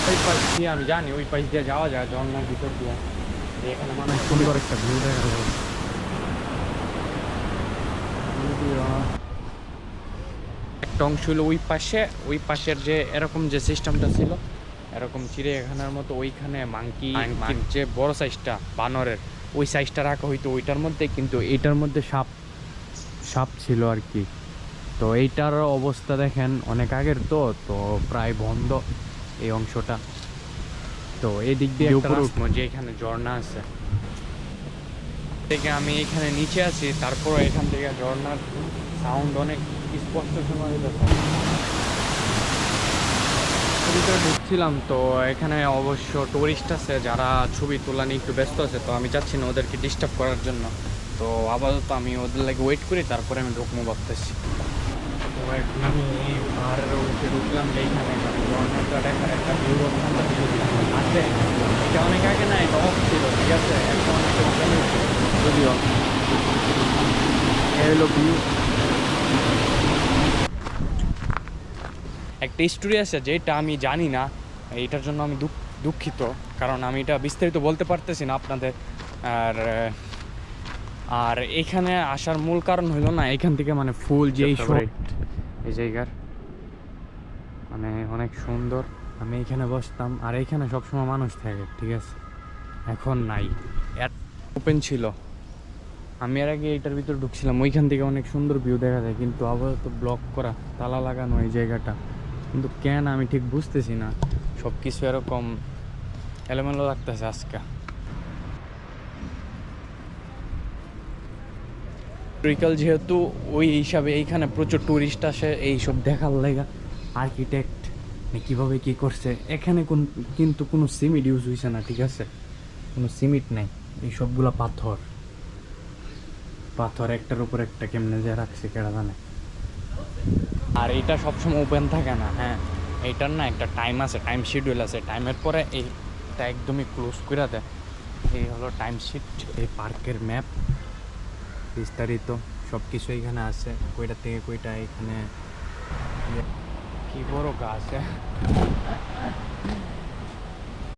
ওই পাশ দিয়ে আমি জানি ওই পাশ দিয়ে যাওয়া যায় ঝর্ণার ভিতর দিয়ে। এখানে মানে সুন্দর একটা ভিউ দেখা যাবে। একটা অংশ হলো ওই পাশে, ওই পাশের যে এরকম যে সিস্টেমটা ছিল এরকম চিড়িয়াখানার মতো, ওইখানে মাংকির যে বড় সাইজটা বানরের ওই সাইজটা রাখা হইতো ওইটার মধ্যে, কিন্তু এইটার মধ্যে সাপ সাপ ছিল আর কি। তো এইটার অবস্থা দেখেন অনেক আগের, তো তো প্রায় বন্ধ এই অংশটা। তো এই দিক দিয়ে উপরে উঠবো যে এখানে ঝর্ণা আছে থেকে আমি এখানে নিচে আছি, তারপর এখান থেকে ঝর্ণার সাউন্ড অনেক স্পষ্ট শোনা যেতেছে। ভিতরে ঢুকছিলাম, তো এখানে অবশ্য টুরিস্ট আছে যারা ছবি তোলা নিয়ে একটু ব্যস্ত আছে, তো আমি চাচ্ছি না ওদেরকে ডিস্টার্ব করার জন্য। তো আপাতত আমি ওদের লাগে ওয়েট করি, তারপরে আমি ঢুকবো ভাবতেছি। তো এখন আমি এই পাহাড়ের উঠে ঢুকলাম, যে এইখানে ঝর্ণাটা দেখার একটা ভিউ আছে। এটা অনেক আগে না, এটা অফ ছিল, ঠিক আছে, এখন অনেকটা চালু যদিও। এই হলো ভিউ। একটা স্টোরি আছে যেটা আমি জানি না, এইটার জন্য আমি দুঃখিত, কারণ আমি এটা বিস্তারিত বলতে পারতেছি না আপনাদের। আর আর এখানে আসার মূল কারণ হলো না, এখান থেকে মানে ফুল যেই এই জায়গার মানে অনেক সুন্দর। আমি এখানে বসতাম, আর এখানে সবসময় মানুষ থাকে, ঠিক আছে, এখন নাই, ওপেন ছিল। আমি এর আগে এইটার ভিতরে ঢুকছিলাম, ওইখান থেকে অনেক সুন্দর ভিউ দেখা যায়, কিন্তু আপাতত ব্লক করা, তালা লাগানো এই জায়গাটা। কিন্তু কেন আমি ঠিক বুঝতেছি না, সব কিছু এরকম এলোমেলো লাগতেছে আজকে। হিস্টোরিক্যাল যেহেতু, ওই হিসাবে এইখানে প্রচুর টুরিস্ট আসে এইসব দেখার লাগা। আর্কিটেক্ট কীভাবে কী করছে এখানে কিন্তু কোনো সিমেন্ট ইউজ হয়েছে না, ঠিক আছে, কোনো সিমেন্ট নেই, এই সবগুলো পাথর পাথর একটার উপর একটা কেমনে যে রাখছে কেডা জানে। আর এটা সবসময় ওপেন থাকে না, হ্যাঁ, এইটার না একটা টাইম আছে, টাইম শিডিউল আছে, টাইমের পরে এইটা একদমই ক্লোজ করে দেয়। এই হলো টাইম শিট। এই পার্কের ম্যাপ বিস্তারিত সব কিছু এখানে আছে, কইটা থেকে কইটা। এখানে কি বড় গাছ,